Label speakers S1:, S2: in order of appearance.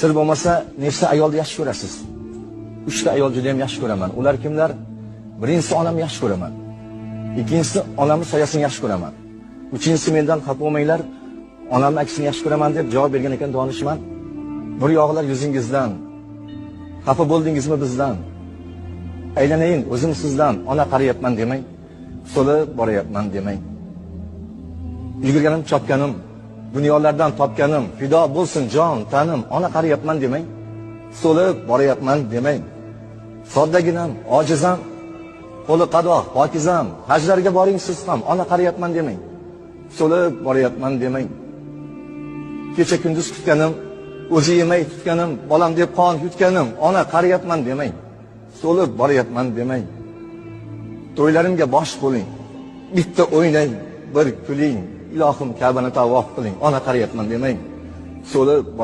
S1: Siz bo'lmasa nechta ayolni yaxshi ko'rasiz? 3 ta ayol juda ham yaxshi ko'raman. Ular kimlar? Birinchisi onamni yaxshi ko'raman. Ikkinchisi onamning soyasini yaxshi ko'raman. Uchinchisi mendan xafa bo'lmanglar, onamning aksini yaxshi ko'raman deb javob bergan ekan donishmand. Bir yog'lar yuzingizdan. Xafa bo'ldingizmi bizdan? Aylanayin o'zim sizdan, ona qarayapman demang. So'lib borayapman demang. Yugurganim, chopganim, dunyolardan topganim, fido bo'lsin jon, tanim, ona qarayapman demang. So'lib borayapman demang. Soddaginam, ojizam, qo'li qadoq, pokizam, hajlarga boring siz ham, ona qarayapman demang. So'lib borayapman demang. Kecha kunduz kutganim, o'zi yemay tutganim, bolam deb qon yutganim, ona qarayapman demang. So'lib borayapman demang. To'ylarimga bosh bo'ling. Bitta o'ynang, bir kuling. Ilohim Ka'bani tavof qiling. Ona qarayapman demang. So'lib